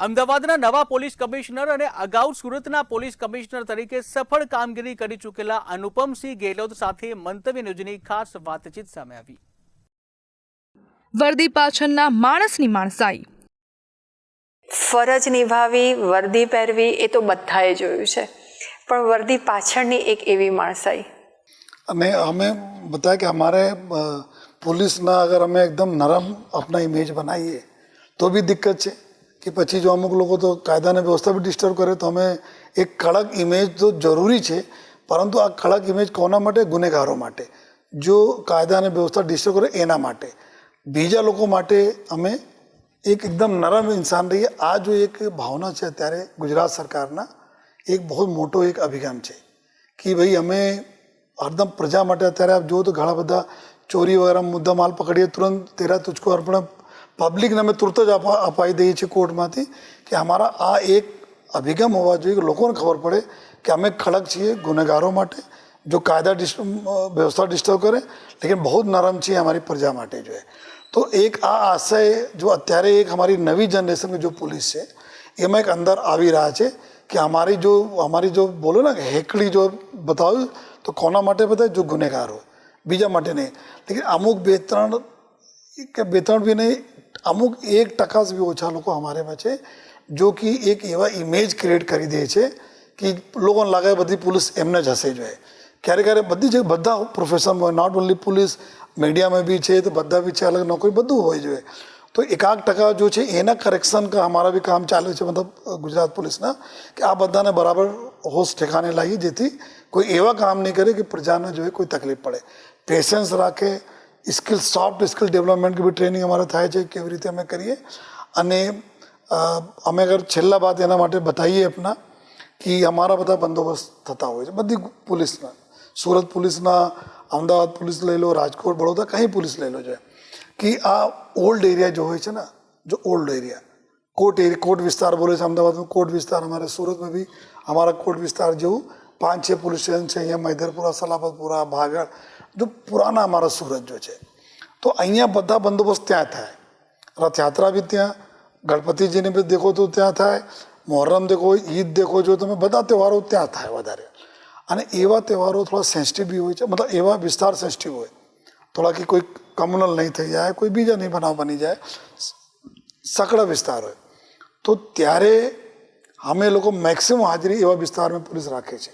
અમદાવાદના નવા police commissioner અને અગાઉ સુરતના પોલીસ કમિશનર તરીકે સફળ કામગીરી કરી ચૂકેલા અનુપમસિંહ ગેહલોત સાથે મંતવ્ય ન્યૂઝની ખાસ વાતચીત સામે આવી। વર્દી પાછળના માણસની માણસાઈ। ફરજ નિભાવી, વર્દી પહેરવી એ તો બધાએ જોયું છે, પણ વર્દી પાછળની એક એવી માણસાઈ। અને हमें बताया कि हमारे पुलिस ना अगर हमें एकदम नरम अपना इमेज बनाइए तो भी दिक्कत है कि પછી જો અમુક લોકો તો કાયદાને વ્યવસ્થા બી ડિસ્ટર્બ કરે તો અમે એક કડક ઇમેજ તો જરૂરી છે, પરંતુ આ કડક ઇમેજ કોના માટે? ગુનેગારો માટે, જો કાયદાને વ્યવસ્થા ડિસ્ટર્બ કરે એના માટે, બીજા લોકો માટે અમે એક એકદમ નરમ ઇન્સાન રહીએ। આ જો એક ભાવના છે અત્યારે ગુજરાત સરકારના એક બહુ મોટો એક અભિગમ છે કે ભાઈ અમે હરદમ પ્રજા માટે અત્યારે આપ જુઓ તો ઘણા બધા ચોરી વગેરે મુદ્દા માલ પકડીએ તુરંત તેરા તુજકો અર્પણ પબ્લિકને અમે તુરત જ અપાઈ દઈએ છીએ કોર્ટમાંથી કે અમારા આ એક અભિગમ હોવા જોઈએ કે લોકોને ખબર પડે કે અમે કડક છીએ ગુનેગારો માટે, જો કાયદા વ્યવસ્થા ડિસ્ટર્બ કરે, લેकिन बहुत नरम છીએ हमारी प्रजा માટે जो है। तो एक આ આશય જો અત્યારે એક हमारी नवी जनरेशन में जो पुलिस છે એમાં એક અંદર આવી રહ્યા છે કે हमारी जो बोलो ना હેકડી जो बताओ तो કોના માટે बताए? जो गुનેगार हो, બીજા માટે નહીં। लेकिन અમુક બે ત્રણ भी नहीं, અમુક 1% भी ઓછા લોકો અમારેમાં છે જો કે એક એવા ઇમેજ ક્રિએટ કરી દે છે કે લોકોને લાગે બધી પોલીસ એમને જ હશે જોઈએ। ક્યારેક ક્યારેક બધી જગ્યાએ બધા પ્રોફેશનમાં હોય, નોટ ઓનલી પોલીસ, મીડિયામાં બી છે તો બધા બી છે, અલગ નોકરી બધું હોય જોઈએ। તો 1% जो છે એના કરેક્શન का हमारा भी काम ચાલે છે, मतलब ગુજરાત પોલીસના, કે આ બધાને બરાબર હોશ ઠેકાને લાવીએ જેથી કોઈ એવા કામ નહીં કરે કે પ્રજાને જો કોઈ તકલીફ પડે। પેશન્સ રાખે, સ્કિલ, સોફ્ટ સ્કિલ ડેવલપમેન્ટ की भी ટ્રેનિંગ અમારે થાય છે કેવી રીતે અમે કરીએ। અને અમે અગર છેલ્લા બાદ એના માટે બતાવીએ આપણા કે અમારા બધા બંદોબસ્ત થતા હોય છે બધી પોલીસના, સુરત પોલીસના, અમદાવાદ પોલીસ લઈ લો, રાજકોટ, બड़ौदा, कहीं पुलिस ले लो जो है कि आ ओल्ड एरिया जो है ना, जो ओल्ड एरिया कोट विस्तार बोले છે अहमदाबाद में, कोट विस्तार, हमारे सूरत में भी हमारा कोट विस्तार जो 5-6 पुलिस स्टेशन है, यहाँ मैदरपुरा, सलाबतपुरा, भागड़, जो पुराना हमारा सूरत जो है। तो અહીંયા બધા બંદોબસ્ત ત્યાં થાય। રથયાત્રા બી ત્યાં, ગણપતિજીને બી દેખો તો ત્યાં થાય, મોહરમ દેખો, ઈદ દેખો, જો તમે બધા તહેવારો ત્યાં થાય વધારે। અને એવા તહેવારો થોડા સેન્સિટિવ બી હોય છે, मतलब એવા વિસ્તાર સેન્સિટિવ હોય થોડા कि कोई कम्युनल नहीं થઈ જાય, કોઈ બીજા નહીં બનાવ બની જાય, સકડા વિસ્તાર હોય, તો ત્યારે અમે લોકો મેક્સિમમ હાજરી એવા વિસ્તારમાં પોલીસ રાખે છે।